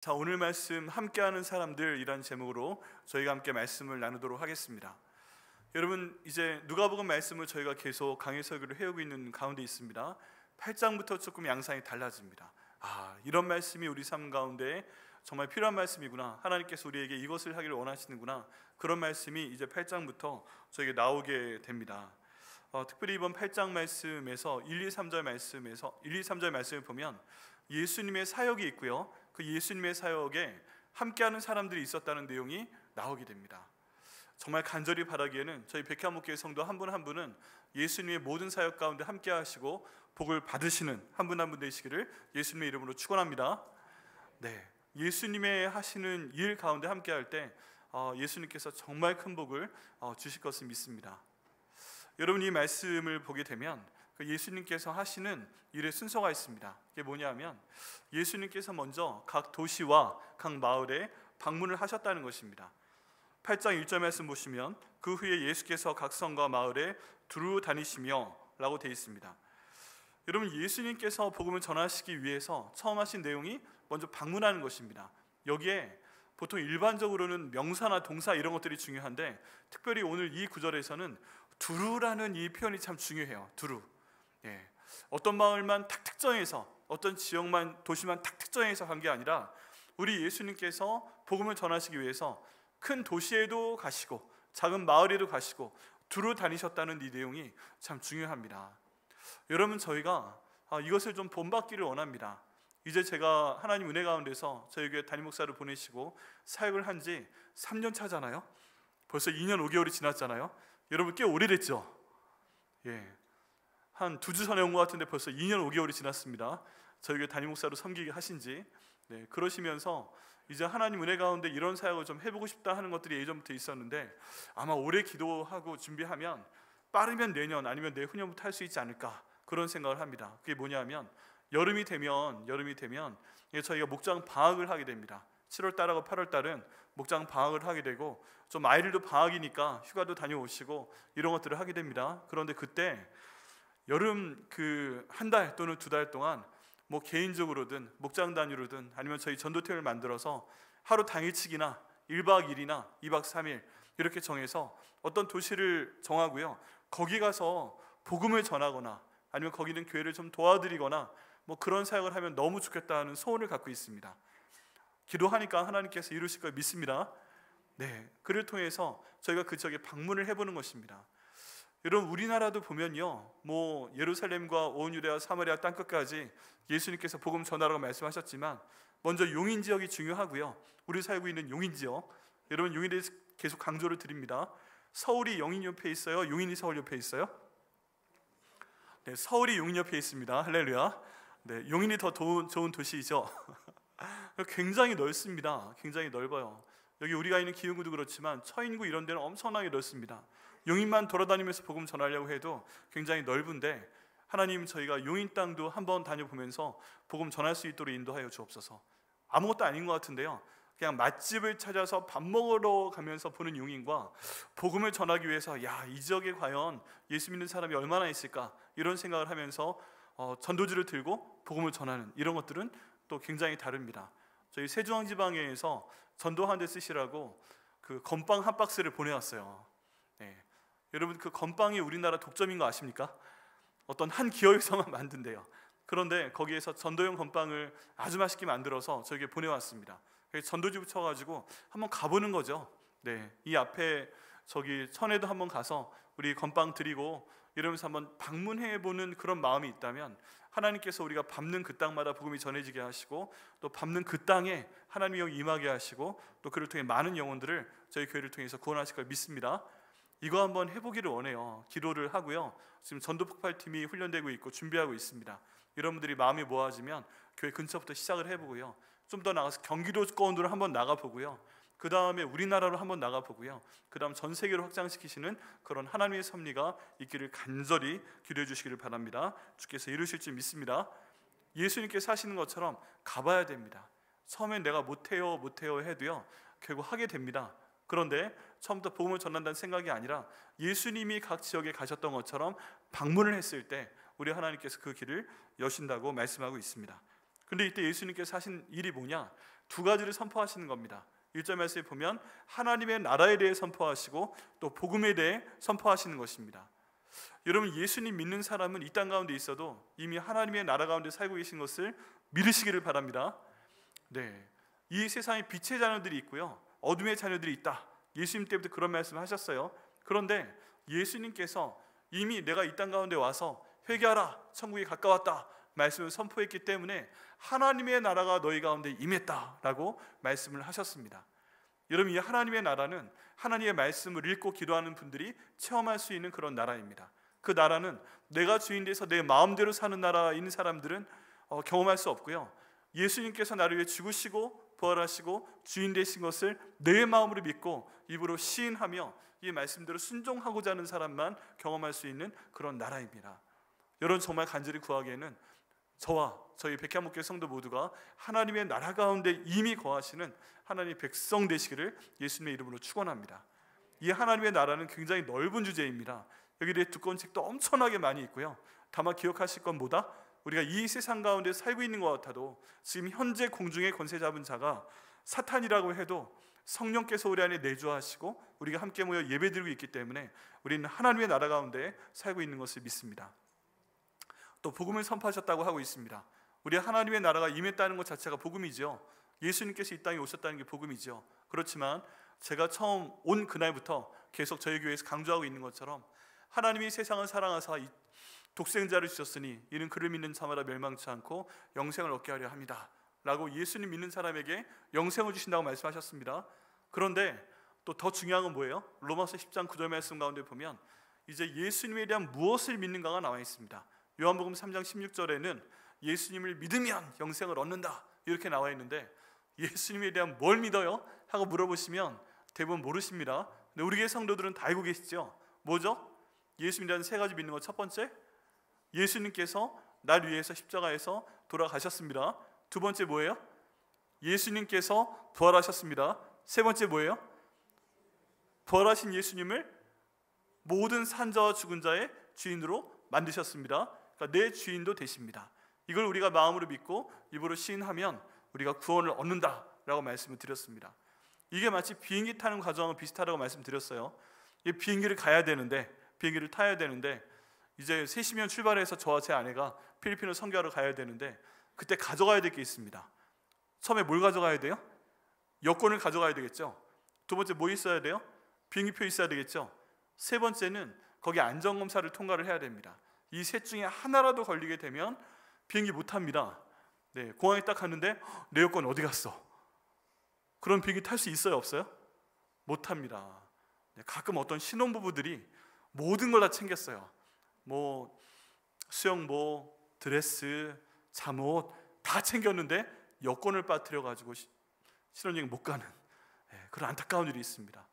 자, 오늘 말씀 함께하는 사람들이란 제목으로 저희가 함께 말씀을 나누도록 하겠습니다. 여러분, 이제 누가복음 말씀을 저희가 계속 강해 설교를 해오고 있는 가운데 있습니다. 8장부터 조금 양상이 달라집니다. 이런 말씀이 우리 삶 가운데 정말 필요한 말씀이구나, 하나님께서 우리에게 이것을 하기를 원하시는구나, 그런 말씀이 이제 8장부터 저에게 나오게 됩니다. 특별히 이번 8장 말씀에서 1, 2, 3절 말씀을 보면 예수님의 사역이 있고요, 그 예수님의 사역에 함께하는 사람들이 있었다는 내용이 나오게 됩니다. 정말 간절히 바라기에는 저희 백향목교회 성도 한 분 한 분은 예수님의 모든 사역 가운데 함께 하시고 복을 받으시는 한 분 한 분 되시기를 예수님의 이름으로 축원합니다. 예수님의 하시는 일 가운데 함께 할 때 예수님께서 정말 큰 복을 주실 것을 믿습니다. 여러분, 이 말씀을 보게 되면 예수님께서 하시는 일의 순서가 있습니다. 그게 뭐냐면 예수님께서 먼저 각 도시와 각 마을에 방문을 하셨다는 것입니다. 8장 1절 말씀 보시면 그 후에 예수께서 각 성과 마을에 두루 다니시며 라고 되어 있습니다. 여러분, 예수님께서 복음을 전하시기 위해서 처음 하신 내용이 먼저 방문하는 것입니다. 여기에 보통 일반적으로는 명사나 동사 이런 것들이 중요한데, 특별히 오늘 이 구절에서는 두루라는 이 표현이 참 중요해요. 두루. 어떤 마을만 딱 특정해서, 어떤 지역만, 도시만 딱 특정해서 간 게 아니라 우리 예수님께서 복음을 전하시기 위해서 큰 도시에도 가시고 작은 마을에도 가시고 두루 다니셨다는 이 내용이 참 중요합니다. 여러분, 저희가 이것을 좀 본받기를 원합니다. 이제 제가 하나님 은혜 가운데서 저희 교회 담임 목사를 보내시고 사역을 한 지 3년 차잖아요. 벌써 2년 5개월이 지났잖아요. 여러분, 꽤 오래됐죠? 한 2주 전에 온 것 같은데 벌써 2년 5개월이 지났습니다. 저희 교회 담임 목사로 섬기게 하신 지. 그러시면서 이제 하나님 은혜 가운데 이런 사역을 좀 해보고 싶다 하는 것들이 예전부터 있었는데, 아마 올해 기도하고 준비하면 빠르면 내년 아니면 내후년부터 할 수 있지 않을까, 그런 생각을 합니다. 그게 뭐냐면 여름이 되면 저희가 목장 방학을 하게 됩니다. 7월 달하고 8월 달은 목장 방학을 하게 되고, 좀 아이들도 방학이니까 휴가도 다녀오시고 이런 것들을 하게 됩니다. 그런데 그때 여름 한 달 또는 2달 동안 개인적으로든 목장 단위로든 아니면 저희 전도팀을 만들어서 하루 당일치기나 1박 2일이나 2박 3일 이렇게 정해서 어떤 도시를 정하고요, 거기 가서 복음을 전하거나 아니면 거기 있는 교회를 좀 도와드리거나 그런 사역을 하면 너무 좋겠다는 소원을 갖고 있습니다. 기도하니까 하나님께서 이루실 걸 믿습니다. 그를 통해서 저희가 그 지역에 방문을 해보는 것입니다. 여러분, 우리나라도 보면요, 예루살렘과 온 유대와 사마리아 땅끝까지 예수님께서 복음 전하라고 말씀하셨지만 먼저 용인 지역이 중요하고요, 우리 살고 있는 용인 지역, 여러분 용인에 대해서 계속 강조를 드립니다. 서울이 용인 옆에 있어요? 용인이 서울 옆에 있어요? 서울이 용인 옆에 있습니다. 할렐루야. 용인이 더 좋은 도시이죠. 굉장히 넓습니다. 굉장히 넓어요. 여기 우리가 있는 기흥구도 그렇지만 처인구 이런 데는 엄청나게 넓습니다. 용인만 돌아다니면서 복음 전하려고 해도 굉장히 넓은데, 하나님, 저희가 용인 땅도 한번 다녀보면서 복음 전할 수 있도록 인도하여 주옵소서. 아무것도 아닌 것 같은데요, 그냥 맛집을 찾아서 밥 먹으러 가면서 보는 용인과 복음을 전하기 위해서 이 지역에 과연 예수 믿는 사람이 얼마나 있을까, 이런 생각을 하면서 전도지를 들고 복음을 전하는 이런 것들은 또 굉장히 다릅니다. 저희 세종지방에서 전도하는 데 쓰시라고 그 건빵 한 박스를 보내왔어요. 여러분, 그 건빵이 우리나라 독점인 거 아십니까? 어떤 한 기업에서만 만든대요. 그런데 거기에서 전도용 건빵을 아주 맛있게 만들어서 저에게 보내왔습니다. 전도지 붙여가지고 한번 가보는 거죠. 이 앞에 저기 천에도 한번 가서 우리 건빵 드리고 이러면서 한번 방문해보는 그런 마음이 있다면, 하나님께서 우리가 밟는 그 땅마다 복음이 전해지게 하시고, 또 밟는 그 땅에 하나님의 영이 임하게 하시고, 또 그를 통해 많은 영혼들을 저희 교회를 통해서 구원하실 걸 믿습니다. 이거 한번 해보기를 원해요. 기도를 하고요, 지금 전도폭발팀이 훈련되고 있고 준비하고 있습니다. 여러분들이 마음이 모아지면 교회 근처부터 시작을 해보고요, 좀 더 나가서 경기도권으로 한번 나가보고요, 그 다음에 우리나라로 한번 나가보고요, 그 다음 전 세계로 확장시키시는 그런 하나님의 섭리가 있기를 간절히 기도해 주시기를 바랍니다. 주께서 이루실 줄 믿습니다. 예수님께서 하시는 것처럼 가봐야 됩니다. 처음엔 내가 못해요 해도요, 결국 하게 됩니다. 그런데 처음부터 복음을 전한다는 생각이 아니라 예수님이 각 지역에 가셨던 것처럼 방문을 했을 때 우리 하나님께서 그 길을 여신다고 말씀하고 있습니다. 근데 이때 예수님께서 하신 일이 뭐냐? 두 가지를 선포하시는 겁니다. 1절 말씀에 보면 하나님의 나라에 대해 선포하시고 또 복음에 대해 선포하시는 것입니다. 여러분, 예수님 믿는 사람은 이 땅 가운데 있어도 이미 하나님의 나라 가운데 살고 계신 것을 믿으시기를 바랍니다. 네, 이 세상에 빛의 자녀들이 있고요, 어둠의 자녀들이 있다. 예수님 때부터 그런 말씀을 하셨어요. 그런데 예수님께서 이미 내가 이 땅 가운데 와서 회개하라, 천국이 가까웠다 말씀을 선포했기 때문에 하나님의 나라가 너희 가운데 임했다라고 말씀을 하셨습니다. 여러분, 이 하나님의 나라는 하나님의 말씀을 읽고 기도하는 분들이 체험할 수 있는 그런 나라입니다. 그 나라는 내가 주인 돼서 내 마음대로 사는 나라에 있는 사람들은 경험할 수 없고요, 예수님께서 나를 위해 죽으시고 부활하시고 주인 되신 것을 내 마음으로 믿고 입으로 시인하며 이 말씀대로 순종하고자 하는 사람만 경험할 수 있는 그런 나라입니다. 여러분, 정말 간절히 구하기에는 저와 저희 백향목교 성도 모두가 하나님의 나라 가운데 이미 거하시는 하나님의 백성 되시기를 예수님의 이름으로 축원합니다. 이 하나님의 나라는 굉장히 넓은 주제입니다. 여기에 대해 두꺼운 책도 엄청나게 많이 있고요, 다만 기억하실 건 뭐다? 우리가 이 세상 가운데 살고 있는 것 같아도 지금 현재 공중의 권세 잡은 자가 사탄이라고 해도 성령께서 우리 안에 내주하시고 우리가 함께 모여 예배드리고 있기 때문에 우리는 하나님의 나라 가운데 살고 있는 것을 믿습니다. 또 복음을 선포하셨다고 하고 있습니다. 우리 하나님의 나라가 임했다는 것 자체가 복음이죠. 예수님께서 이 땅에 오셨다는 게 복음이죠. 그렇지만 제가 처음 온 그날부터 계속 저희 교회에서 강조하고 있는 것처럼 하나님이 세상을 사랑하사 독생자를 주셨으니 이는 그를 믿는 자마다 멸망치 않고 영생을 얻게 하려 합니다 라고 예수님 믿는 사람에게 영생을 주신다고 말씀하셨습니다. 그런데 또 더 중요한 건 뭐예요? 로마서 10장 9절 말씀 가운데 보면 이제 예수님에 대한 무엇을 믿는가가 나와 있습니다. 요한복음 3장 16절에는 예수님을 믿으면 영생을 얻는다 이렇게 나와 있는데 예수님에 대한 뭘 믿어요? 하고 물어보시면 대부분 모르십니다. 근데 우리 교회 성도들은 다 알고 계시죠? 뭐죠? 예수님이라는 세 가지 믿는 것. 첫 번째, 예수님께서 날 위해서 십자가에서 돌아가셨습니다. 두 번째 뭐예요? 예수님께서 부활하셨습니다. 세 번째 뭐예요? 부활하신 예수님을 모든 산자와 죽은 자의 주인으로 만드셨습니다. 그러니까 내 주인도 되십니다. 이걸 우리가 마음으로 믿고 입으로 시인하면 우리가 구원을 얻는다라고 말씀을 드렸습니다. 이게 마치 비행기 타는 과정과 비슷하다고 말씀드렸어요. 이 비행기를 가야 되는데, 비행기를 타야 되는데 이제 3시면 출발해서 저와 제 아내가 필리핀을 선교하러 가야 되는데 그때 가져가야 될 게 있습니다. 처음에 뭘 가져가야 돼요? 여권을 가져가야 되겠죠. 두 번째 뭐 있어야 돼요? 비행기표 있어야 되겠죠. 세 번째는 거기 안전검사를 통과를 해야 됩니다. 이 셋 중에 하나라도 걸리게 되면 비행기 못 탑니다. 네, 공항에 딱 갔는데 내 여권 어디 갔어? 그럼 비행기 탈 수 있어요, 없어요? 못 탑니다. 네, 가끔 어떤 신혼부부들이 모든 걸 다 챙겼어요. 뭐 수영복, 드레스, 잠옷 다 챙겼는데 여권을 빠뜨려 가지고 신혼여행 못 가는 그런 안타까운 일이 있습니다.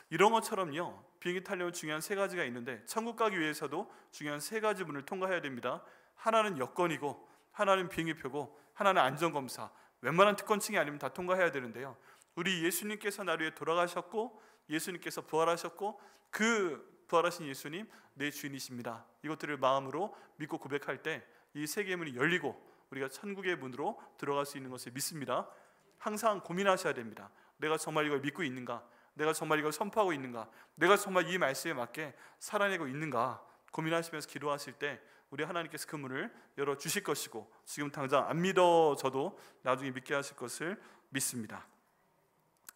이런 것처럼요, 비행기 타려면 중요한 세 가지가 있는데 천국 가기 위해서도 중요한 세 가지 문을 통과해야 됩니다. 하나는 여권이고, 하나는 비행기표고, 하나는 안전검사. 웬만한 특권층이 아니면 다 통과해야 되는데요, 우리 예수님께서 나를 위해 돌아가셨고 예수님께서 부활하셨고 그 부활하신 예수님 내 주인이십니다. 이것들을 마음으로 믿고 고백할 때 이 세 개의 문이 열리고 우리가 천국의 문으로 들어갈 수 있는 것을 믿습니다. 항상 고민하셔야 됩니다. 내가 정말 이걸 믿고 있는가? 내가 정말 이걸 선포하고 있는가? 내가 정말 이 말씀에 맞게 살아내고 있는가? 고민하시면서 기도하실 때 우리 하나님께서 그 문을 열어주실 것이고, 지금 당장 안 믿어져도 나중에 믿게 하실 것을 믿습니다.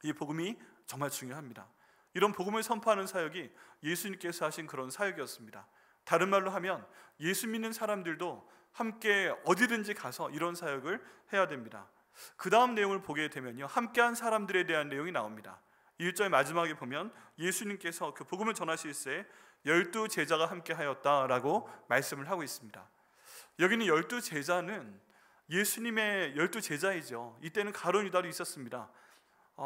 이 복음이 정말 중요합니다. 이런 복음을 선포하는 사역이 예수님께서 하신 그런 사역이었습니다. 다른 말로 하면 예수 믿는 사람들도 함께 어디든지 가서 이런 사역을 해야 됩니다. 그 다음 내용을 보게 되면요, 함께한 사람들에 대한 내용이 나옵니다. 1절 마지막에 보면 예수님께서 그 복음을 전하실 때 12 제자가 함께 하였다라고 말씀을 하고 있습니다. 여기는 12 제자는 예수님의 12 제자이죠. 이때는 가룟 유다도 있었습니다.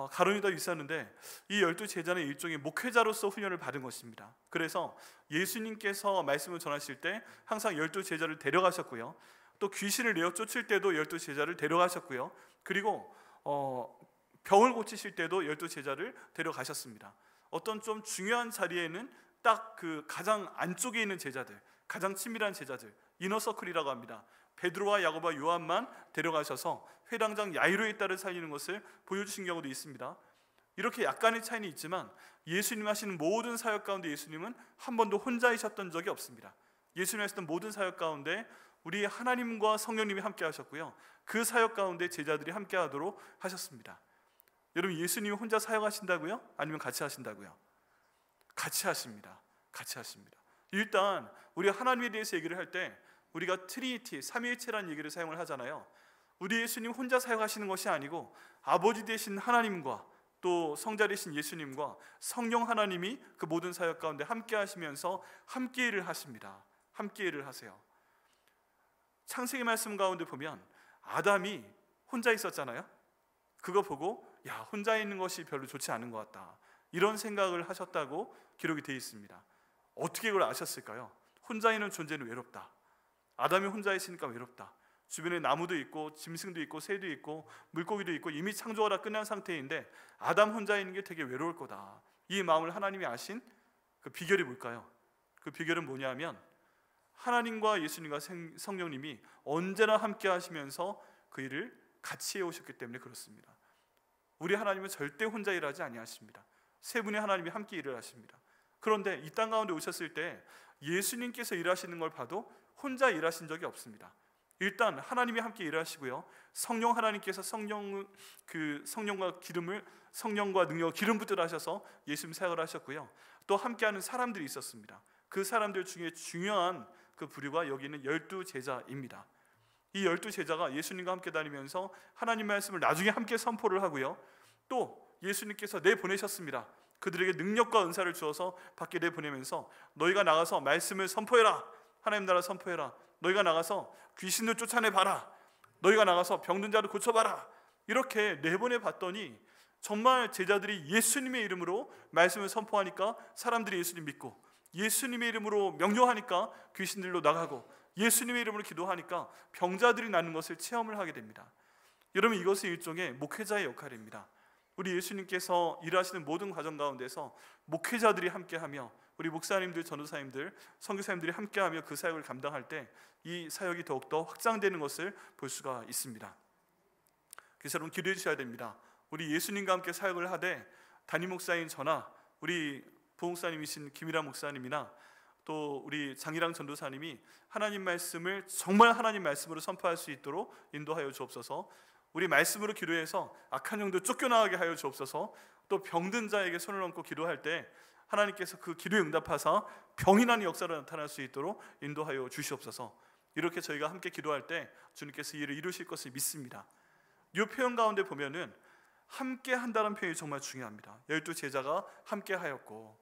가룟 유다도 있었는데 이 12 제자는 일종의 목회자로서 훈련을 받은 것입니다. 그래서 예수님께서 말씀을 전하실 때 항상 12 제자를 데려가셨고요, 또 귀신을 내어 쫓을 때도 12 제자를 데려가셨고요, 그리고 병을 고치실 때도 12 제자를 데려가셨습니다. 어떤 좀 중요한 자리에는 딱 그 가장 안쪽에 있는 제자들, 가장 친밀한 제자들, 이너서클이라고 합니다. 베드로와 야고보와 요한만 데려가셔서 회당장 야이로의 딸을 살리는 것을 보여주신 경우도 있습니다. 이렇게 약간의 차이는 있지만 예수님 하시는 모든 사역 가운데 예수님은 한 번도 혼자이셨던 적이 없습니다. 예수님 하셨던 모든 사역 가운데 우리 하나님과 성령님이 함께 하셨고요, 그 사역 가운데 제자들이 함께 하도록 하셨습니다. 여러분, 예수님이 혼자 사역하신다고요? 아니면 같이 하신다고요? 같이 하십니다. 같이 하십니다. 일단 우리 하나님에 대해서 얘기를 할 때 우리가 트리니티, 삼위일체라는 얘기를 사용을 하잖아요. 우리 예수님 혼자 사역하시는 것이 아니고 아버지 되신 하나님과 또 성자 되신 예수님과 성령 하나님이 그 모든 사역 가운데 함께 하시면서 함께 일을 하십니다. 함께 일을 하세요. 창세기 말씀 가운데 보면 아담이 혼자 있었잖아요. 그거 보고 야, 혼자 있는 것이 별로 좋지 않은 것 같다, 이런 생각을 하셨다고 기록이 되어 있습니다. 어떻게 그걸 아셨을까요? 혼자 있는 존재는 외롭다. 아담이 혼자 있으니까 외롭다. 주변에 나무도 있고 짐승도 있고 새도 있고 물고기도 있고 이미 창조가 다 끝난 상태인데 아담 혼자 있는 게 되게 외로울 거다. 이 마음을 하나님이 아신 그 비결이 뭘까요? 그 비결은 뭐냐면 하나님과 예수님과 성령님이 언제나 함께 하시면서 그 일을 같이 해오셨기 때문에 그렇습니다. 우리 하나님은 절대 혼자 일하지 아니하십니다. 세 분의 하나님이 함께 일을 하십니다. 그런데 이 땅 가운데 오셨을 때 예수님께서 일하시는 걸 봐도 혼자 일하신 적이 없습니다. 일단 하나님이 함께 일하시고요, 성령 하나님께서 성령과 기름을, 성령과 능력을 기름 붓듯 하셔서 예수님 사역을 하셨고요, 또 함께하는 사람들이 있었습니다. 그 사람들 중에 중요한 그 부류가 여기 있는 12제자입니다. 이 12제자가 예수님과 함께 다니면서 하나님 말씀을 나중에 함께 선포를 하고요, 또 예수님께서 내보내셨습니다. 그들에게 능력과 은사를 주어서 밖에 내보내면서 너희가 나가서 말씀을 선포해라, 하나님 나라 선포해라, 너희가 나가서 귀신을 쫓아내봐라, 너희가 나가서 병든 자를 고쳐봐라, 이렇게 내보내 봤더니 정말 제자들이 예수님의 이름으로 말씀을 선포하니까 사람들이 예수님 믿고, 예수님의 이름으로 명령하니까 귀신들로 나가고, 예수님의 이름으로 기도하니까 병자들이 낫는 것을 체험을 하게 됩니다. 여러분, 이것은 일종의 목회자의 역할입니다. 우리 예수님께서 일하시는 모든 과정 가운데서 목회자들이 함께하며 우리 목사님들, 전도사님들, 선교사님들이 함께하며 그 사역을 감당할 때 이 사역이 더욱더 확장되는 것을 볼 수가 있습니다. 그래서 여러분, 기도해 주셔야 됩니다. 우리 예수님과 함께 사역을 하되 담임 목사인 저나 우리 부목사님이신 김일환 목사님이나 또 우리 장일랑 전도사님이 하나님 말씀을 정말 하나님 말씀으로 선포할 수 있도록 인도하여 주옵소서. 우리 말씀으로 기도해서 악한 영도 쫓겨나가게 하여 주옵소서. 또 병든 자에게 손을 얹고 기도할 때 하나님께서 그 기도에 응답하사 병이 나는 역사로 나타날 수 있도록 인도하여 주시옵소서. 이렇게 저희가 함께 기도할 때 주님께서 이 일을 이루실 것을 믿습니다. 이 표현 가운데 보면은 함께 한다는 표현이 정말 중요합니다. 12제자가 함께 하였고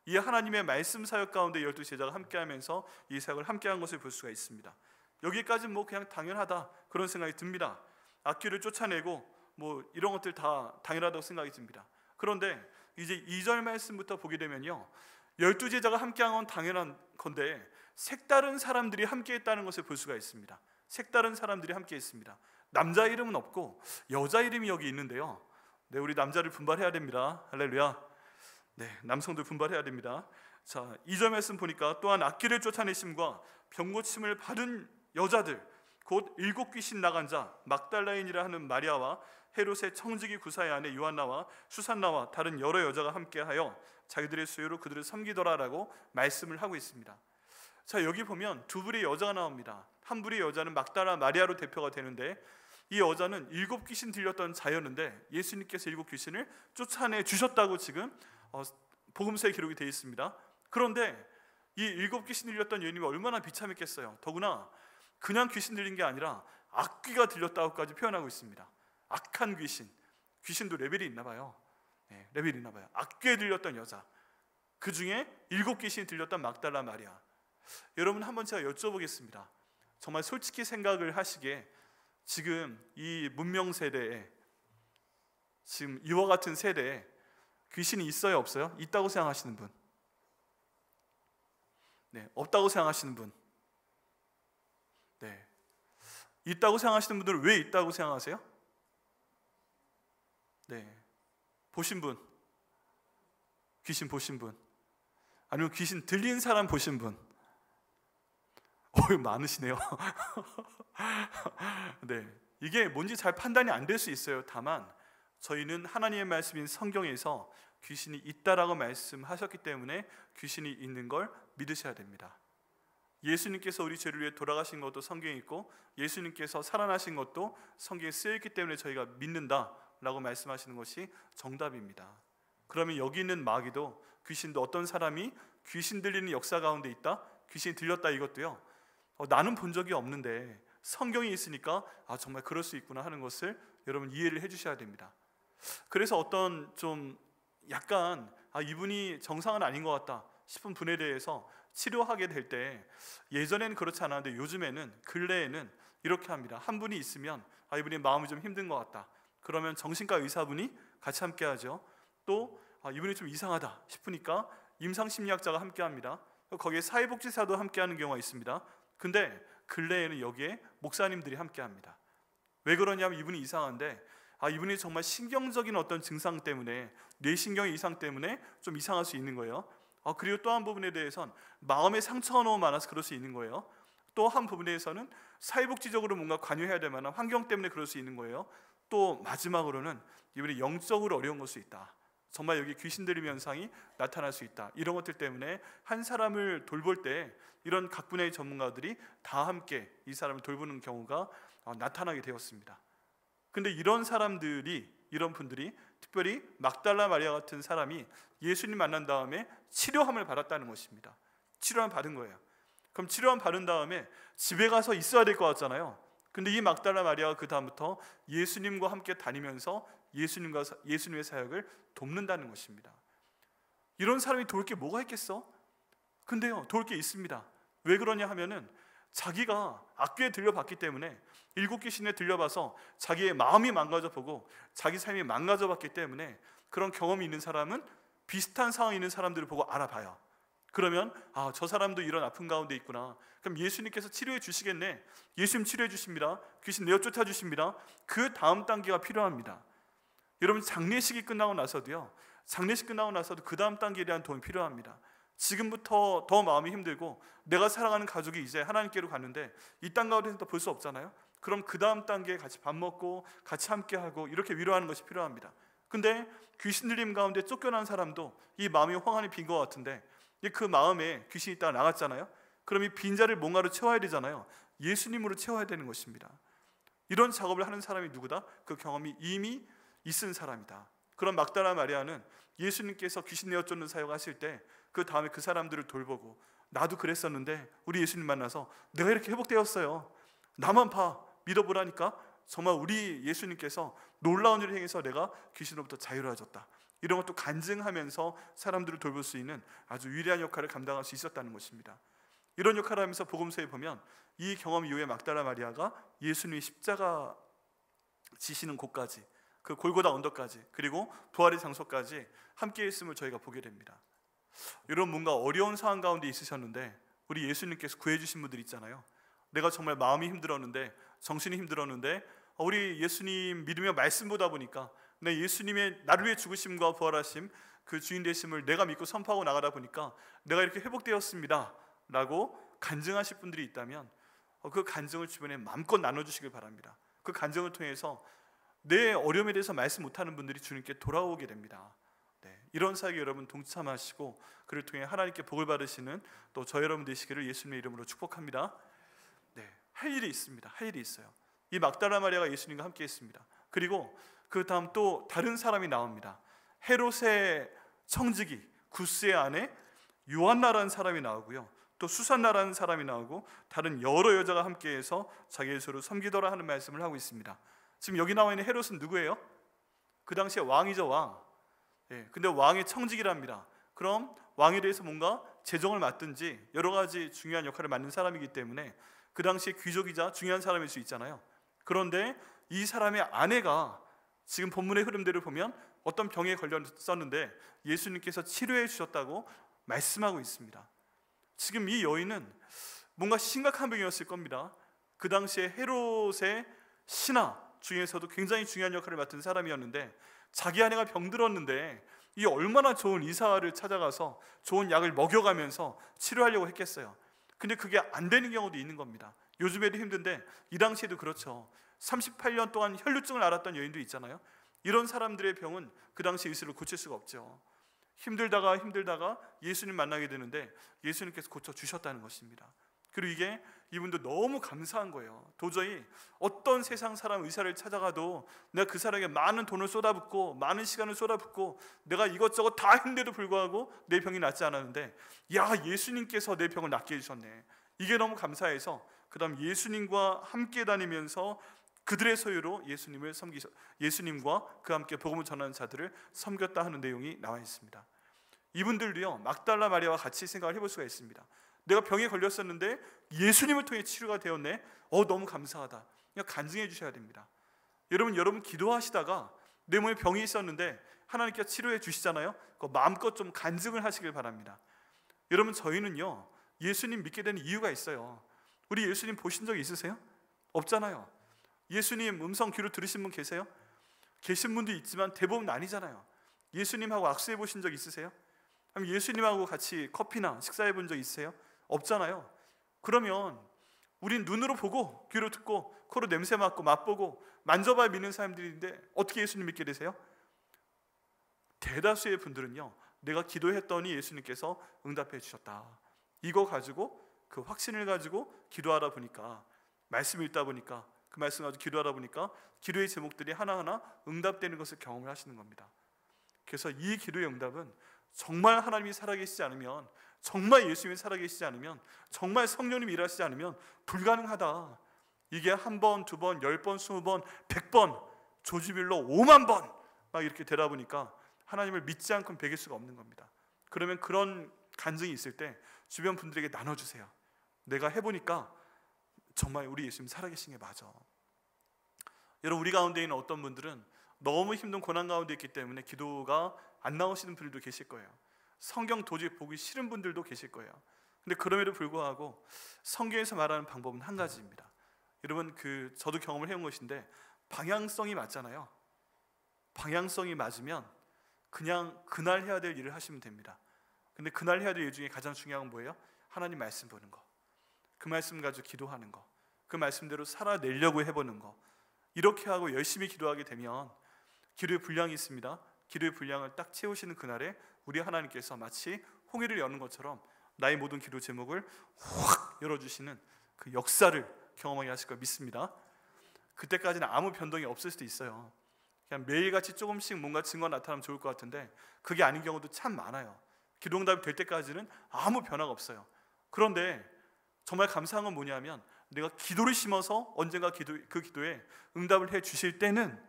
이 하나님의 말씀 사역 가운데 12제자가 함께 하면서 이 사역을 함께 한 것을 볼 수가 있습니다. 여기까지는 뭐 그냥 당연하다, 그런 생각이 듭니다. 악귀를 쫓아내고 뭐 이런 것들 다 당연하다고 생각이 듭니다. 그런데 이제 2절 말씀부터 보게 되면요, 12제자가 함께 한 건 당연한 건데 색다른 사람들이 함께 했다는 것을 볼 수가 있습니다. 색다른 사람들이 함께 했습니다. 남자 이름은 없고 여자 이름이 여기 있는데요, 네, 우리 남자를 분발해야 됩니다. 할렐루야. 네, 남성들 분발해야 됩니다. 자, 2절 말씀 보니까 또한 악귀를 쫓아내심과 병고침을 받은 여자들, 곧 7 귀신 나간 자 막달라인이라 하는 마리아와 헤롯의 청지기 구사의 아내 요한나와 수산나와 다른 여러 여자가 함께하여 자기들의 수요로 그들을 섬기더라라고 말씀을 하고 있습니다. 자, 여기 보면 두 부류의 여자가 나옵니다. 한 부류의 여자는 막달라 마리아로 대표가 되는데, 이 여자는 7 귀신 들렸던 자였는데 예수님께서 7 귀신을 쫓아내 주셨다고 지금 복음서에 기록이 되어 있습니다. 그런데 이 7 귀신 들렸던 여인이 얼마나 비참했겠어요. 더구나 그냥 귀신 들린 게 아니라 악귀가 들렸다고까지 표현하고 있습니다. 악한 귀신, 귀신도 레벨이 있나 봐요. 네, 레벨이 있나 봐요. 악귀에 들렸던 여자, 그 중에 7 귀신이 들렸던 막달라 마리아. 여러분, 한번 제가 여쭤보겠습니다. 정말 솔직히 생각을 하시기에 지금 이 문명 세대에, 지금 이와 같은 세대에 귀신이 있어요, 없어요? 있다고 생각하시는 분? 네, 없다고 생각하시는 분? 네, 있다고 생각하시는 분들은 왜 있다고 생각하세요? 네, 보신 분, 귀신 보신 분, 아니면 귀신 들린 사람 보신 분, 많으시네요. 네, 이게 뭔지 잘 판단이 안 될 수 있어요. 다만 저희는 하나님의 말씀인 성경에서 귀신이 있다라고 말씀하셨기 때문에 귀신이 있는 걸 믿으셔야 됩니다. 예수님께서 우리 죄를 위해 돌아가신 것도 성경에 있고 예수님께서 살아나신 것도 성경에 쓰여있기 때문에 저희가 믿는다라고 말씀하시는 것이 정답입니다. 그러면 여기 있는 마귀도 귀신도 어떤 사람이 귀신 들리는 역사 가운데 있다? 귀신이 들렸다 이것도요, 나는 본 적이 없는데 성경이 있으니까 정말 그럴 수 있구나 하는 것을 여러분 이해를 해주셔야 됩니다. 그래서 어떤 좀 약간 이분이 정상은 아닌 것 같다 싶은 분에 대해서 치료하게 될 때, 예전에는 그렇지 않았는데 요즘에는 근래에는 이렇게 합니다. 한 분이 있으면 이분이 마음이 좀 힘든 것 같다, 그러면 정신과 의사분이 같이 함께 하죠. 또 이분이 좀 이상하다 싶으니까 임상심리학자가 함께 합니다. 거기에 사회복지사도 함께 하는 경우가 있습니다. 근데 근래에는 여기에 목사님들이 함께 합니다. 왜 그러냐면 이분이 이상한데 이분이 정말 신경적인 어떤 증상 때문에, 뇌신경의 이상 때문에 좀 이상할 수 있는 거예요. 그리고 또 한 부분에 대해서는 마음의 상처가 너무 많아서 그럴 수 있는 거예요. 또 한 부분에서는 사회복지적으로 뭔가 관여해야 될 만한 환경 때문에 그럴 수 있는 거예요. 또 마지막으로는 이분이 영적으로 어려운 걸 수 있다, 정말 여기 귀신 들림 현상이 나타날 수 있다, 이런 것들 때문에 한 사람을 돌볼 때 이런 각 분야의 전문가들이 다 함께 이 사람을 돌보는 경우가 나타나게 되었습니다. 근데 이런 사람들이, 이런 분들이 특별히 막달라 마리아 같은 사람이 예수님 만난 다음에 치료함을 받았다는 것입니다. 치료함 받은 거예요. 그럼 치료함 받은 다음에 집에 가서 있어야 될 것 같잖아요. 근데 이 막달라 마리아가 그 다음부터 예수님과 함께 다니면서 예수님의 사역을 돕는다는 것입니다. 이런 사람이 도울 게 뭐가 있겠어? 근데요, 도울 게 있습니다. 왜 그러냐 하면은 자기가 악귀에 들려봤기 때문에, 일곱 귀신에 들려봐서 자기의 마음이 망가져 보고 자기 삶이 망가져 봤기 때문에, 그런 경험이 있는 사람은 비슷한 상황이 있는 사람들을 보고 알아봐요. 그러면 저 사람도 이런 아픈 가운데 있구나, 그럼 예수님께서 치료해 주시겠네, 예수님 치료해 주십니다, 귀신 내어 쫓아 주십니다. 그 다음 단계가 필요합니다. 여러분, 장례식이 끝나고 나서도요, 장례식 끝나고 나서도 그 다음 단계에 대한 도움이 필요합니다. 지금부터 더 마음이 힘들고 내가 사랑하는 가족이 이제 하나님께로 갔는데 이 땅 가운데서 또 볼 수 없잖아요. 그럼 그 다음 단계에 같이 밥 먹고 같이 함께하고 이렇게 위로하는 것이 필요합니다. 근데 귀신 들림 가운데 쫓겨난 사람도 이 마음이 황한이 빈 것 같은데, 그 마음에 귀신이 있다가 나갔잖아요. 그럼 이 빈자를 뭔가로 채워야 되잖아요. 예수님으로 채워야 되는 것입니다. 이런 작업을 하는 사람이 누구다? 그 경험이 이미 있은 사람이다. 그런 막달라 마리아는 예수님께서 귀신 내어 쫓는 사역하실 때 그 다음에 그 사람들을 돌보고, 나도 그랬었는데 우리 예수님 만나서 내가 이렇게 회복되었어요, 나만 봐, 믿어보라니까 정말 우리 예수님께서 놀라운 일을 행해서 내가 귀신으로부터 자유로워졌다, 이런 것도 간증하면서 사람들을 돌볼 수 있는 아주 위대한 역할을 감당할 수 있었다는 것입니다. 이런 역할을 하면서 복음서에 보면 이 경험 이후에 막달라 마리아가 예수님이 십자가 지시는 곳까지, 그 골고다 언덕까지, 그리고 부활의 장소까지 함께 있음을 저희가 보게 됩니다. 여러분, 뭔가 어려운 상황 가운데 있으셨는데 우리 예수님께서 구해주신 분들 있잖아요. 내가 정말 마음이 힘들었는데, 정신이 힘들었는데 우리 예수님 믿으며 말씀 보다 보니까, 내 예수님의 나를 위해 죽으심과 부활하심, 그 주인 되심을 내가 믿고 선포하고 나가다 보니까 내가 이렇게 회복되었습니다 라고 간증하실 분들이 있다면 그 간증을 주변에 마음껏 나눠주시길 바랍니다. 그 간증을 통해서 내 어려움에 대해서 말씀 못하는 분들이 주님께 돌아오게 됩니다. 이런 사역에 여러분 동참하시고 그를 통해 하나님께 복을 받으시는 또 저 여러분 되시기를 예수님의 이름으로 축복합니다. 할 일이 있습니다. 할 일이 있어요. 이 막달라 마리아가 예수님과 함께 했습니다. 그리고 그 다음 또 다른 사람이 나옵니다. 헤롯의 청지기 구스의 아내 요한나라는 사람이 나오고요, 또 수산나라는 사람이 나오고 다른 여러 여자가 함께해서 자기 예수를 섬기더라 하는 말씀을 하고 있습니다. 지금 여기 나와 있는 헤롯은 누구예요? 그 당시에 왕이죠, 왕. 근데 왕의 청직이랍니다. 그럼 왕에 대해서 뭔가 재정을 맡든지 여러 가지 중요한 역할을 맡는 사람이기 때문에 그 당시에 귀족이자 중요한 사람일 수 있잖아요. 그런데 이 사람의 아내가 지금 본문의 흐름대로 보면 어떤 병에 걸렸었는데 예수님께서 치료해 주셨다고 말씀하고 있습니다. 지금 이 여인은 뭔가 심각한 병이었을 겁니다. 그 당시에 헤롯의 신하 중에서도 굉장히 중요한 역할을 맡은 사람이었는데, 자기 아내가 병들었는데 이 얼마나 좋은 의사를 찾아가서 좋은 약을 먹여가면서 치료하려고 했겠어요. 근데 그게 안 되는 경우도 있는 겁니다. 요즘에도 힘든데 이 당시에도 그렇죠. 38년 동안 혈루증을 앓았던 여인도 있잖아요. 이런 사람들의 병은 그 당시 의술로 고칠 수가 없죠. 힘들다가 예수님 만나게 되는데 예수님께서 고쳐주셨다는 것입니다. 그리고 이게 이분도 너무 감사한 거예요. 도저히 어떤 세상 사람 의사를 찾아가도 내가 그 사람에게 많은 돈을 쏟아붓고 많은 시간을 쏟아붓고 내가 이것저것 다 했는데도 불구하고 내 병이 낫지 않았는데, 야, 예수님께서 내 병을 낫게 해주셨네. 이게 너무 감사해서 그 다음 예수님과 함께 다니면서 그들의 소유로 예수님과 그 함께 복음을 전하는 자들을 섬겼다 하는 내용이 나와 있습니다. 이분들도요, 막달라 마리아와 같이 생각을 해볼 수가 있습니다. 내가 병에 걸렸었는데 예수님을 통해 치료가 되었네. 너무 감사하다. 그냥 간증해 주셔야 됩니다. 여러분 기도하시다가 내 몸에 병이 있었는데 하나님께서 치료해 주시잖아요. 마음껏 좀 간증을 하시길 바랍니다. 여러분, 저희는요, 예수님 믿게 된 이유가 있어요. 우리 예수님 보신 적 있으세요? 없잖아요. 예수님 음성 귀로 들으신 분 계세요? 계신 분도 있지만 대부분 아니잖아요. 예수님하고 악수해 보신 적 있으세요? 아니면 예수님하고 같이 커피나 식사해 본 적 있으세요? 없잖아요. 그러면 우린 눈으로 보고 귀로 듣고 코로 냄새 맡고 맛보고 만져봐야 믿는 사람들인데 어떻게 예수님 믿게 되세요? 대다수의 분들은요, 내가 기도했더니 예수님께서 응답해 주셨다. 이거 가지고, 그 확신을 가지고 기도하다 보니까, 말씀 읽다 보니까, 그 말씀 가지고 기도하다 보니까 기도의 제목들이 하나하나 응답되는 것을 경험을 하시는 겁니다. 그래서 이 기도의 응답은 정말 하나님이 살아계시지 않으면, 정말 예수님이 살아계시지 않으면, 정말 성령님이 일하시지 않으면 불가능하다. 이게 한 번, 두 번, 10번, 20번, 100번, 조지밀로 5만 번 막 이렇게 되다 보니까 하나님을 믿지 않고는 베길 수가 없는 겁니다. 그러면 그런 간증이 있을 때 주변 분들에게 나눠주세요. 내가 해보니까 정말 우리 예수님 살아계신 게 맞아. 여러분, 우리 가운데 있는 어떤 분들은 너무 힘든 고난 가운데 있기 때문에 기도가 안 나오시는 분들도 계실 거예요. 성경 도저히 보기 싫은 분들도 계실 거예요. 근데 그럼에도 불구하고 성경에서 말하는 방법은 한 가지입니다. 여러분, 저도 경험을 해온 것인데, 방향성이 맞잖아요. 방향성이 맞으면 그냥 그날 해야 될 일을 하시면 됩니다. 근데 그날 해야 될 일 중에 가장 중요한 건 뭐예요? 하나님 말씀 보는 거, 그 말씀 가지고 기도하는 거, 그 말씀대로 살아내려고 해보는 거. 이렇게 하고 열심히 기도하게 되면 기도의 분량이 있습니다. 기도의 분량을 딱 채우시는 그날에 우리 하나님께서 마치 홍해를 여는 것처럼 나의 모든 기도 제목을 확 열어주시는 그 역사를 경험하게 하실 걸 믿습니다. 그때까지는 아무 변동이 없을 수도 있어요. 그냥 매일같이 조금씩 뭔가 증거가 나타나면 좋을 것 같은데 그게 아닌 경우도 참 많아요. 기도 응답이 될 때까지는 아무 변화가 없어요. 그런데 정말 감사한 건 뭐냐면, 내가 기도를 심어서 언젠가 그 기도에 응답을 해 주실 때는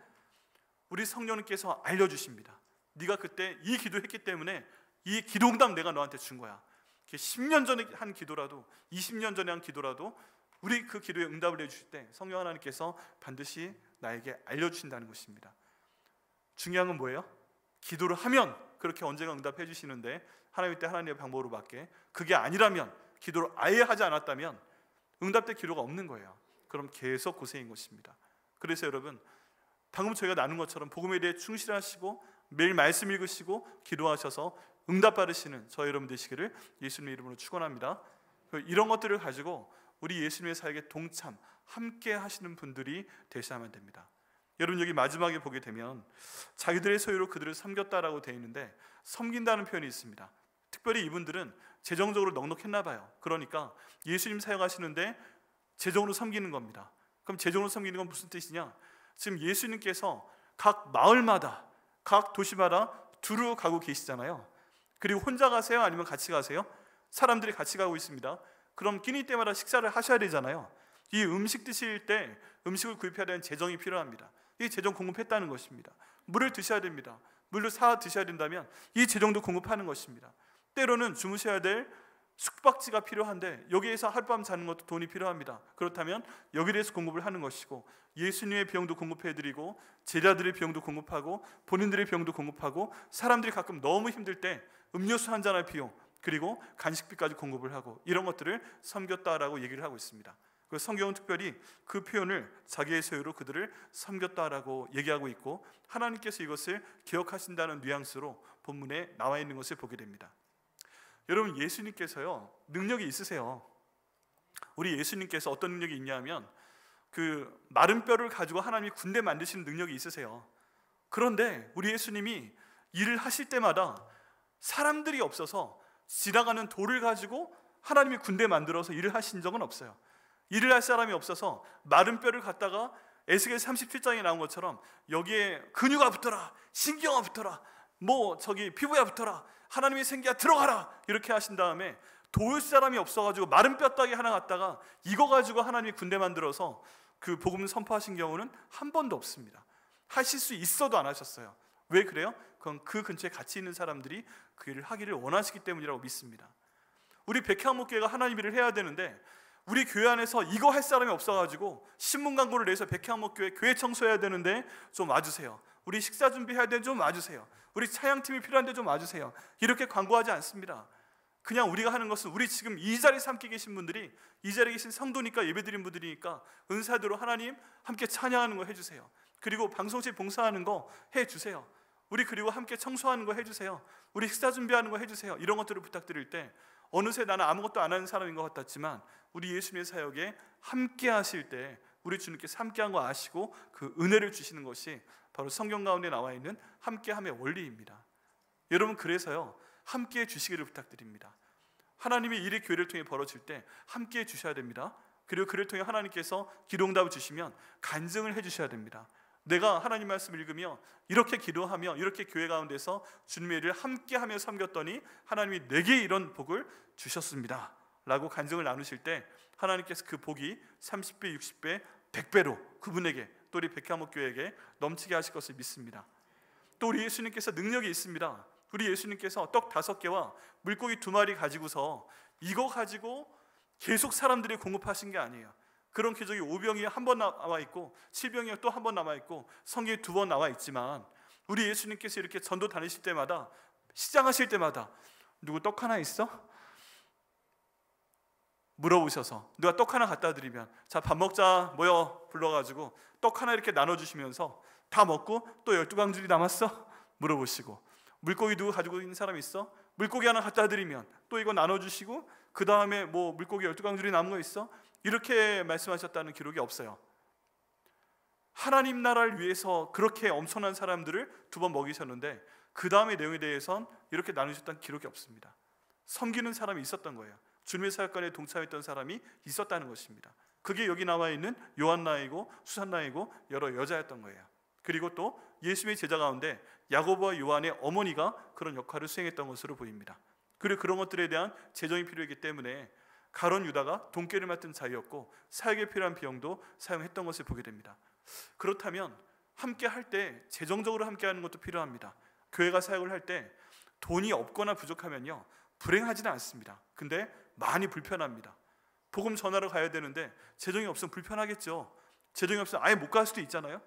우리 성령님께서 알려주십니다. 네가 그때 이 기도했기 때문에 이 기도 응답 내가 너한테 준 거야. 10년 전에 한 기도라도 20년 전에 한 기도라도 우리 그 기도에 응답을 해주실 때 성령 하나님께서 반드시 나에게 알려주신다는 것입니다. 중요한 건 뭐예요? 기도를 하면 그렇게 언젠가 응답해 주시는데 하나님 때 하나님의 방법으로 밖에, 그게 아니라면, 기도를 아예 하지 않았다면 응답될 기도가 없는 거예요. 그럼 계속 고생인 것입니다. 그래서 여러분, 방금 저희가 나눈 것처럼 복음에 대해 충실하시고 매일 말씀 읽으시고 기도하셔서 응답 받으시는 저희 여러분 되시기를 예수님의 이름으로 축원합니다. 이런 것들을 가지고 우리 예수님의 사역에 동참, 함께 하시는 분들이 되셔야만 됩니다. 여러분, 여기 마지막에 보게 되면 자기들의 소유로 그들을 섬겼다라고 되어 있는데, 섬긴다는 표현이 있습니다. 특별히 이분들은 재정적으로 넉넉했나 봐요. 그러니까 예수님 사역하시는데 재정으로 섬기는 겁니다. 그럼 재정으로 섬기는 건 무슨 뜻이냐? 지금 예수님께서 각 마을마다, 각 도시마다 두루 가고 계시잖아요. 그리고 혼자 가세요? 아니면 같이 가세요? 사람들이 같이 가고 있습니다. 그럼 끼니 때마다 식사를 하셔야 되잖아요. 이 음식 드실 때 음식을 구입해야 되는 재정이 필요합니다. 이 재정 공급했다는 것입니다. 물을 드셔야 됩니다. 물을 사 드셔야 된다면 이 재정도 공급하는 것입니다. 때로는 주무셔야 될 숙박지가 필요한데 여기에서 하룻밤 자는 것도 돈이 필요합니다. 그렇다면 여기에 대해서 공급을 하는 것이고, 예수님의 비용도 공급해드리고 제자들의 비용도 공급하고 본인들의 비용도 공급하고, 사람들이 가끔 너무 힘들 때 음료수 한 잔할 비용, 그리고 간식비까지 공급을 하고, 이런 것들을 섬겼다라고 얘기를 하고 있습니다. 그 성경은 특별히 그 표현을 자기의 소유로 그들을 섬겼다라고 얘기하고 있고, 하나님께서 이것을 기억하신다는 뉘앙스로 본문에 나와 있는 것을 보게 됩니다. 여러분, 예수님께서요 능력이 있으세요. 우리 예수님께서 어떤 능력이 있냐면 그 마른 뼈를 가지고 하나님이 군대 만드시는 능력이 있으세요. 그런데 우리 예수님이 일을 하실 때마다 사람들이 없어서 지나가는 돌을 가지고 하나님이 군대 만들어서 일을 하신 적은 없어요. 일을 할 사람이 없어서 마른 뼈를 갖다가 에스겔 37장에 나온 것처럼 여기에 근육아 붙어라, 신경아 붙어라, 저기 피부야 붙어라, 하나님의 생기야 들어가라, 이렇게 하신 다음에 도울 사람이 없어가지고 마른 뼈다귀 하나 갖다가 이거 가지고 하나님이 군대 만들어서 그 복음 선포하신 경우는 한 번도 없습니다. 하실 수 있어도 안 하셨어요. 왜 그래요? 그건 그 근처에 같이 있는 사람들이 그 일을 하기를 원하시기 때문이라고 믿습니다. 우리 백향목교회가 하나님 일을 해야 되는데 우리 교회 안에서 이거 할 사람이 없어가지고 신문 광고를 내서 백향목교회 교회 청소해야 되는데 좀 와주세요, 우리 식사 준비해야 되는데 좀 와주세요, 우리 차양팀이 필요한데 좀 와주세요, 이렇게 광고하지 않습니다. 그냥 우리가 하는 것은 우리 지금 이 자리에 함께 계신 분들이, 이 자리에 계신 성도니까, 예배드린 분들이니까 은사대로 하나님 함께 찬양하는 거 해주세요. 그리고 방송실 봉사하는 거 해주세요. 우리 그리고 함께 청소하는 거 해주세요. 우리 식사 준비하는 거 해주세요. 이런 것들을 부탁드릴 때 어느새 나는 아무것도 안 하는 사람인 것 같았지만 우리 예수님의 사역에 함께 하실 때 우리 주님께서 함께한 거 아시고 그 은혜를 주시는 것이 바로 성경 가운데 나와 있는 함께함의 원리입니다. 여러분, 그래서요, 함께해 주시기를 부탁드립니다. 하나님의 일이 교회를 통해 벌어질 때 함께해 주셔야 됩니다. 그리고 그를 통해 하나님께서 기도응답을 주시면 간증을 해 주셔야 됩니다. 내가 하나님 말씀을 읽으며 이렇게 기도하며 이렇게 교회 가운데서 주님의 일을 함께하며 섬겼더니 하나님이 내게 이런 복을 주셨습니다 라고 간증을 나누실 때 하나님께서 그 복이 30배, 60배, 100배로 그분에게, 또 우리 백향목교회에게 넘치게 하실 것을 믿습니다. 또 우리 예수님께서 능력이 있습니다. 우리 예수님께서 떡 5개와 물고기 2마리 가지고서 이거 가지고 계속 사람들이 공급하신 게 아니에요. 그런 기적이 5병이 한 번 나와 있고 7병이 또 한 번 나와 있고 성경에 2번 나와 있지만 우리 예수님께서 이렇게 전도 다니실 때마다, 시장하실 때마다 누구 떡 하나 있어? 물어보셔서 누가 떡 하나 갖다 드리면 자, 밥 먹자 모여 불러가지고 떡 하나 이렇게 나눠주시면서 다 먹고 또 12광줄이 남았어? 물어보시고, 물고기 누구 가지고 있는 사람 있어? 물고기 하나 갖다 드리면 또 이거 나눠주시고 그 다음에 물고기 12광줄이 남은 거 있어? 이렇게 말씀하셨다는 기록이 없어요. 하나님 나라를 위해서 그렇게 엄청난 사람들을 2번 먹이셨는데 그 다음의 내용에 대해선 이렇게 나누셨다는 기록이 없습니다. 섬기는 사람이 있었던 거예요. 주님의 사역관에 동참했던 사람이 있었다는 것입니다. 그게 여기 나와 있는 요한나이고 수산나이고 여러 여자였던 거예요. 그리고 또 예수님의 제자 가운데 야고보와 요한의 어머니가 그런 역할을 수행했던 것으로 보입니다. 그리고 그런 것들에 대한 재정이 필요했기 때문에 가론 유다가 돈깨를 맡은 자였고 사역에 필요한 비용도 사용했던 것을 보게 됩니다. 그렇다면 함께 할 때 재정적으로 함께 하는 것도 필요합니다. 교회가 사역을 할 때 돈이 없거나 부족하면요, 불행하지는 않습니다. 근데 많이 불편합니다. 복음 전하러 가야 되는데 재정이 없으면 불편하겠죠. 재정이 없으면 아예 못 갈 수도 있잖아요.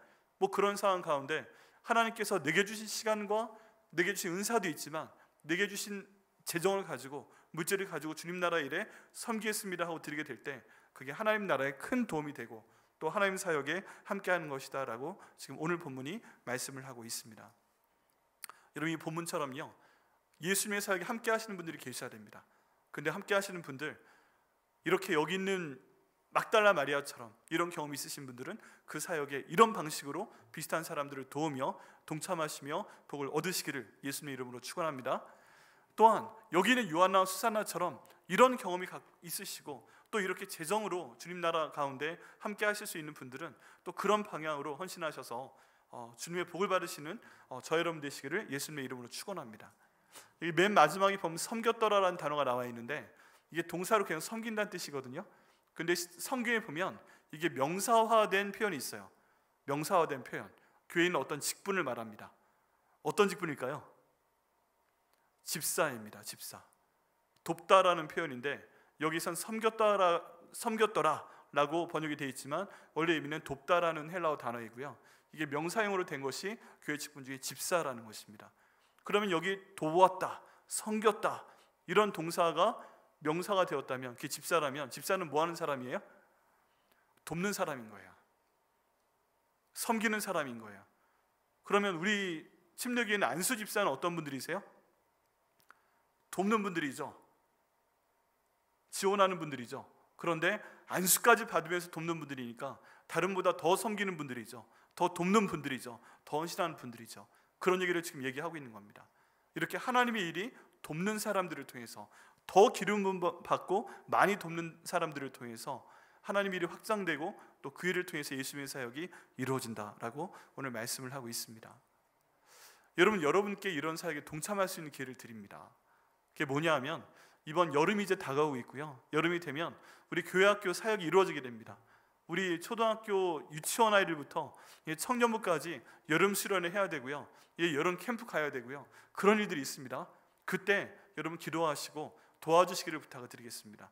그런 상황 가운데 하나님께서 내게 주신 시간과 내게 주신 은사도 있지만 내게 주신 재정을 가지고, 물질을 가지고 주님 나라 일에 섬기겠습니다 하고 드리게 될 때 그게 하나님 나라에 큰 도움이 되고 또 하나님 사역에 함께하는 것이다 라고 지금 오늘 본문이 말씀을 하고 있습니다. 여러분, 이 본문처럼요, 예수님의 사역에 함께 하시는 분들이 계셔야 됩니다. 근데 함께 하시는 분들, 이렇게 여기 있는 막달라 마리아처럼 이런 경험이 있으신 분들은 그 사역에 이런 방식으로 비슷한 사람들을 도우며 동참하시며 복을 얻으시기를 예수님의 이름으로 축원합니다. 또한 여기는 요한나와 수산나처럼 이런 경험이 있으시고 또 이렇게 재정으로 주님 나라 가운데 함께 하실 수 있는 분들은 또 그런 방향으로 헌신하셔서 주님의 복을 받으시는 저 여러분 되시기를 예수님의 이름으로 축원합니다. 맨 마지막에 보면 섬겼더라라는 단어가 나와 있는데 이게 동사로 그냥 섬긴다는 뜻이거든요. 근데 성경에 보면 이게 명사화된 표현이 있어요. 명사화된 표현, 교회에 있는 어떤 직분을 말합니다. 어떤 직분일까요? 집사입니다. 집사. 돕다라는 표현인데 여기선 섬겼더라라고 번역이 되어 있지만 원래 의미는 돕다라는 헬라어 단어이고요. 이게 명사형으로 된 것이 교회 직분 중에 집사라는 것입니다. 그러면 여기 도왔다, 섬겼다 이런 동사가 명사가 되었다면 그게 집사라면 집사는 뭐 하는 사람이에요? 돕는 사람인 거예요. 섬기는 사람인 거예요. 그러면 우리 침례교회는 안수 집사는 어떤 분들이세요? 돕는 분들이죠. 지원하는 분들이죠. 그런데 안수까지 받으면서 돕는 분들이니까 다른보다 더 섬기는 분들이죠. 더 돕는 분들이죠. 더 헌신하는 분들이죠. 그런 얘기를 지금 얘기하고 있는 겁니다. 이렇게 하나님의 일이 돕는 사람들을 통해서, 더 기름 받고 많이 돕는 사람들을 통해서 하나님의 일이 확장되고 또 그 일을 통해서 예수님의 사역이 이루어진다라고 오늘 말씀을 하고 있습니다. 여러분, 여러분께 이런 사역에 동참할 수 있는 기회를 드립니다. 그게 뭐냐 하면 이번 여름이 이제 다가오고 있고요. 여름이 되면 우리 교회학교 사역이 이루어지게 됩니다. 우리 초등학교 유치원 아이들부터 청년부까지 여름 수련회 해야 되고요. 여름 캠프 가야 되고요. 그런 일들이 있습니다. 그때 여러분 기도하시고 도와주시기를 부탁을 드리겠습니다.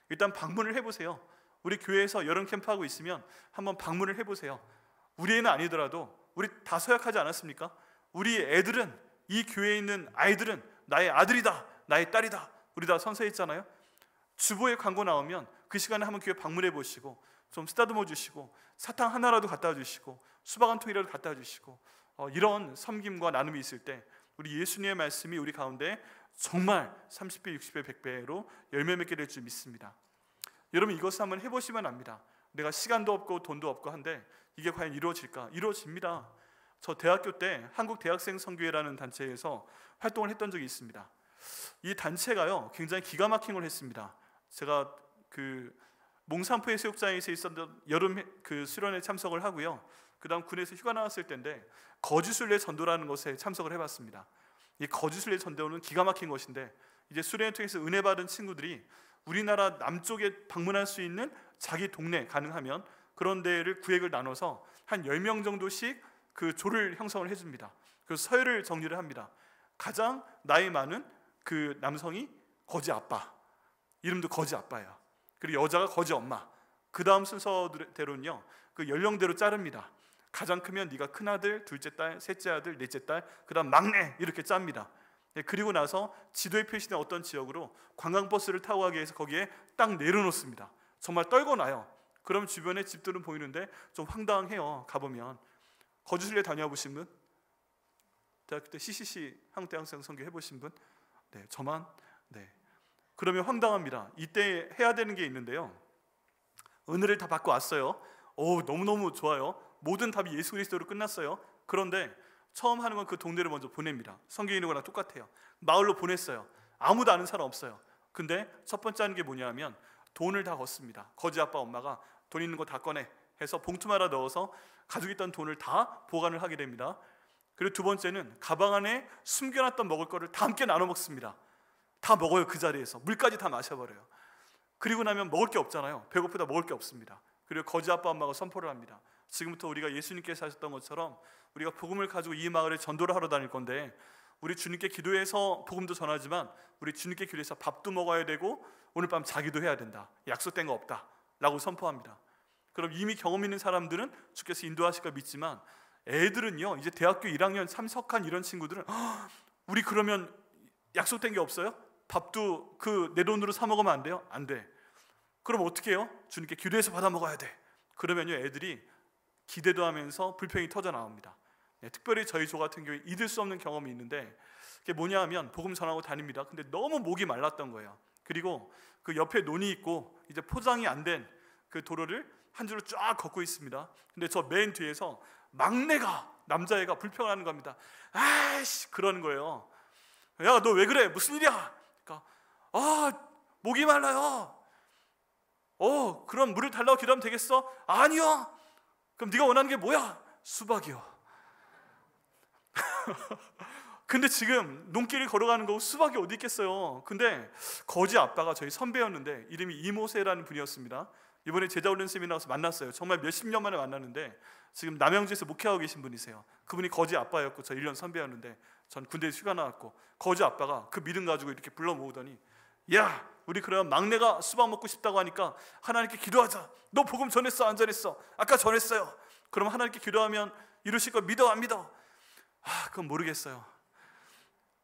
일단 방문을 해보세요. 우리 교회에서 여름 캠프하고 있으면 한번 방문을 해보세요. 우리 애는 아니더라도 우리 다 서약하지 않았습니까? 우리 애들은, 이 교회에 있는 아이들은 나의 아들이다, 나의 딸이다, 우리 다 선서했잖아요. 주보에 광고 나오면 그 시간에 한번 교회 방문해 보시고 좀 쓰다듬어 주시고 사탕 하나라도 갖다 주시고 수박 한 통이라도 갖다 주시고 이런 섬김과 나눔이 있을 때 우리 예수님의 말씀이 우리 가운데 정말 30배, 60배, 100배로 열매 맺게 될 줄 믿습니다. 여러분, 이것을 한번 해보시면 압니다. 내가 시간도 없고 돈도 없고 한데 이게 과연 이루어질까? 이루어집니다. 저 대학교 때 한국대학생선교회라는 단체에서 활동을 했던 적이 있습니다. 이 단체가요 굉장히 기가 막힌 걸 했습니다. 제가 그 몽산포 해수욕장에서 있었던 여름 그 수련회 참석을 하고요. 그 다음 군에서 휴가 나왔을 때인데 거주순례 전도라는 것에 참석을 해봤습니다. 이 거주순례 전도는 기가 막힌 것인데 이제 수련회 통해서 은혜 받은 친구들이 우리나라 남쪽에 방문할 수 있는 자기 동네 가능하면 그런 데를 구획을 나눠서 한 10명 정도씩 그 조를 형성을 해줍니다. 그래서 서열을 정리를 합니다. 가장 나이 많은 그 남성이 거지 아빠, 이름도 거지 아빠예요. 그리고 여자가 거지 엄마. 그 다음 순서대로는요 그 연령대로 자릅니다. 가장 크면 네가 큰아들, 둘째 딸, 셋째 아들, 넷째 딸, 그 다음 막내, 이렇게 짭니다. 그리고 나서 지도에 표시된 어떤 지역으로 관광버스를 타고 가기 위해서 거기에 딱 내려놓습니다. 정말 떨궈놔요. 그럼 주변에 집들은 보이는데 좀 황당해요. 가보면. 거주순례 다녀보신 분? 대학교 때 CCC 한국대학생선교 해보신 분? 네, 저만? 네. 그러면 황당합니다. 이때 해야 되는 게 있는데요. 은혜를 다 받고 왔어요. 너무너무 좋아요. 모든 답이 예수 그리스도로 끝났어요. 그런데 처음 하는 건 그 동네를 먼저 보냅니다. 성경에 있는 거랑 똑같아요. 마을로 보냈어요. 아무도 아는 사람 없어요. 근데 첫 번째 하는 게 뭐냐 하면 돈을 다 걷습니다. 거지 아빠 엄마가 돈 있는 거 다 꺼내 해서 봉투마다 넣어서 가지고 있던 돈을 다 보관을 하게 됩니다. 그리고 두 번째는 가방 안에 숨겨놨던 먹을 거를 다 함께 나눠 먹습니다. 다 먹어요. 그 자리에서 물까지 다 마셔버려요. 그리고 나면 먹을 게 없잖아요. 배고프다 먹을 게 없습니다. 그리고 거지 아빠 엄마가 선포를 합니다. 지금부터 우리가 예수님께서 하셨던 것처럼 우리가 복음을 가지고 이 마을에 전도를 하러 다닐 건데 우리 주님께 기도해서 복음도 전하지만 우리 주님께 기도해서 밥도 먹어야 되고 오늘 밤 자기도 해야 된다. 약속된 거 없다 라고 선포합니다. 그럼 이미 경험 있는 사람들은 주께서 인도하실까 믿지만 애들은요 이제 대학교 1학년 참석한 이런 친구들은 우리 그러면 약속된 게 없어요? 밥도 그 내 돈으로 사 먹으면 안 돼요? 안 돼. 그럼 어떻게 해요? 주님께 기도해서 받아 먹어야 돼. 그러면요 애들이 기대도 하면서 불평이 터져 나옵니다. 특별히 저희 조 같은 경우에 잊을 수 없는 경험이 있는데 그게 뭐냐 하면 복음 전하고 다닙니다. 근데 너무 목이 말랐던 거예요. 그리고 그 옆에 논이 있고 이제 포장이 안 된 그 도로를 한 줄로 쫙 걷고 있습니다. 근데 저 맨 뒤에서 막내가, 남자애가 불평을 하는 겁니다. 아이씨 그러는 거예요. 야 너 왜 그래? 무슨 일이야? 그러니까 목이 말라요. 그럼 물을 달라고 기도하면 되겠어? 아니요. 그럼 네가 원하는 게 뭐야? 수박이요. 근데 지금 논길을 걸어가는 거고 수박이 어디 있겠어요. 근데 거지 아빠가 저희 선배였는데 이름이 이모세라는 분이었습니다. 이번에 제자훈련 세미나 가서 만났어요. 정말 몇십 년 만에 만났는데 지금 남양주에서 목회하고 계신 분이세요. 그분이 거지 아빠였고 저 1년 선배였는데 전 군대에서 휴가 나왔고 거지 아빠가 그 믿음 가지고 이렇게 불러 모으더니 야 우리 그러면 막내가 수박 먹고 싶다고 하니까 하나님께 기도하자. 너 복음 전했어 안 전했어? 아까 전했어요. 그럼 하나님께 기도하면 이루실 거 믿어 안 믿어? 그건 모르겠어요.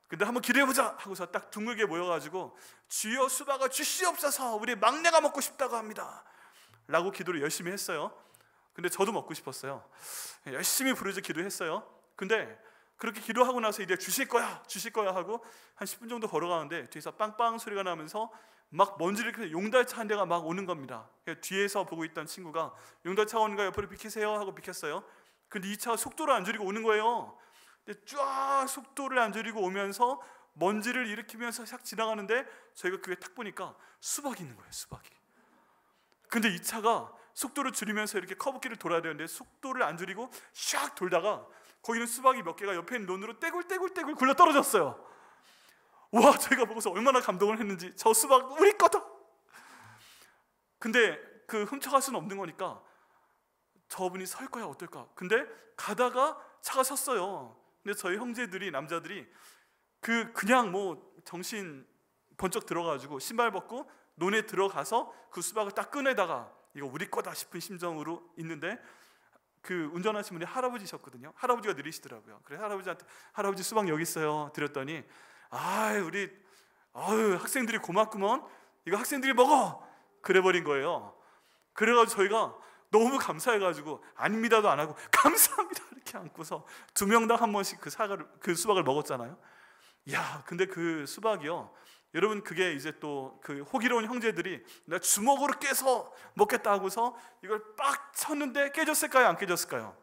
근데 한번 기도해보자 하고서 딱 둥글게 모여가지고 주여 수박을 주시옵소서 우리 막내가 먹고 싶다고 합니다 라고 기도를 열심히 했어요. 근데 저도 먹고 싶었어요. 열심히 부르짖어 기도했어요. 근데 그렇게 기도하고 나서 이제 주실 거야 하고 한 10분 정도 걸어가는데 뒤에서 빵빵 소리가 나면서 막 먼지를 이렇게 용달차 한 대가 막 오는 겁니다. 뒤에서 보고 있던 친구가 용달차가 오는 거 옆으로 비키세요 하고 비켰어요. 근데 이 차가 속도를 안 줄이고 오는 거예요. 근데 쫙 속도를 안 줄이고 오면서 먼지를 일으키면서 싹 지나가는데 저희가 그게 딱 보니까 수박이 있는 거예요. 수박이. 근데 이 차가 속도를 줄이면서 이렇게 커브길을 돌아야 되는데 속도를 안 줄이고 샥 돌다가 거기는 수박이 몇 개가 옆에 있는 논으로 떼굴떼굴 굴러 떨어졌어요. 와, 저희가 보고서 얼마나 감동을 했는지. 저 수박 우리 거다. 근데 그 훔쳐갈 수는 없는 거니까 저분이 설 거야 어떨까. 근데 가다가 차가 섰어요. 근데 저희 형제들이, 남자들이 그냥 뭐 정신 번쩍 들어가지고 신발 벗고 논에 들어가서 그 수박을 딱 꺼내다가 이거 우리 거다 싶은 심정으로 있는데 그 운전하신 분이 할아버지셨거든요. 할아버지가 느리시더라고요. 그래서 할아버지한테 할아버지 수박 여기 있어요 드렸더니 우리 학생들이 고맙구먼. 이거 학생들이 먹어. 그래버린 거예요. 그래가지고 저희가 너무 감사해가지고 아닙니다도 안 하고 감사합니다 이렇게 안고서 2명당 한 번씩 그 수박을 먹었잖아요. 야, 근데 그 수박이요, 여러분 그게 이제 또 그 호기로운 형제들이 내가 주먹으로 깨서 먹겠다 하고서 이걸 빡 쳤는데 깨졌을까요? 안 깨졌을까요?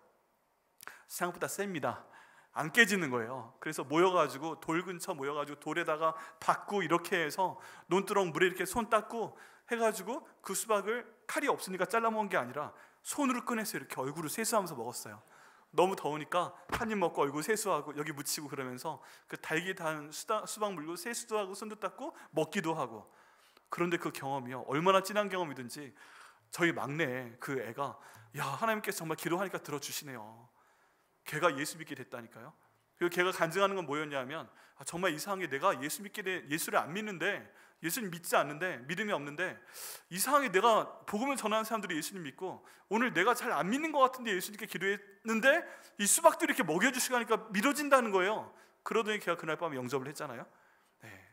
생각보다 셉니다. 안 깨지는 거예요. 그래서 모여가지고 돌 근처 모여가지고 돌에다가 박고 이렇게 해서 논두렁 물에 이렇게 손 닦고 해가지고 그 수박을 칼이 없으니까 잘라 먹은 게 아니라 손으로 꺼내서 이렇게 얼굴을 세수하면서 먹었어요. 너무 더우니까 한 입 먹고 얼굴 세수하고 여기 묻히고 그러면서 그 달기 단 수박 물고 세수도 하고 손도 닦고 먹기도 하고. 그런데 그 경험이요, 얼마나 진한 경험이든지 저희 막내 그 애가 하나님께서 정말 기도하니까 들어주시네요. 걔가 예수 믿게 됐다니까요. 그리고 걔가 간증하는 건 뭐였냐면 정말 이상하게 내가 예수를 안 믿는데, 예수님 믿지 않는데, 믿음이 없는데 이상하게 내가 복음을 전하는 사람들이 예수님 믿고 오늘 내가 잘 안 믿는 것 같은데 예수님께 기도했는데 이 수박들이 이렇게 먹여주시고 하니까 믿어진다는 거예요. 그러더니 걔가 그날 밤에 영접을 했잖아요. 네.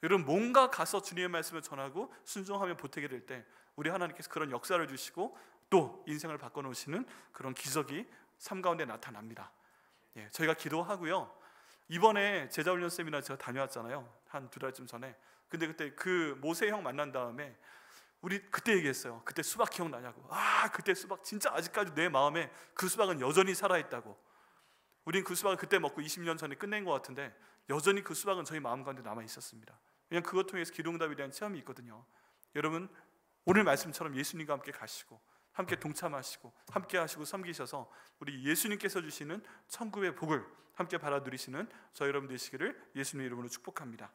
여러분, 뭔가 가서 주님의 말씀을 전하고 순종하며 보태게 될 때 우리 하나님께서 그런 역사를 주시고 또 인생을 바꿔놓으시는 그런 기적이 삶 가운데 나타납니다. 저희가 기도하고요, 이번에 제자훈련 세미나 제가 다녀왔잖아요. 한 2달쯤 전에. 근데 그때 그 모세 형 만난 다음에 우리 그때 얘기했어요. 그때 수박 기억나냐고. 그때 수박 진짜 아직까지 내 마음에 그 수박은 여전히 살아있다고. 우린 그 수박을 그때 먹고 20년 전에 끝낸 것 같은데 여전히 그 수박은 저희 마음 가운데 남아 있었습니다. 그냥 그것 통해서 기도응답에 대한 체험이 있거든요. 여러분, 오늘 말씀처럼 예수님과 함께 가시고 함께 동참하시고 함께 하시고 섬기셔서 우리 예수님께서 주시는 천국의 복을 함께 받아 누리시는 저 여러분 되시기를 예수님 이름으로 축복합니다.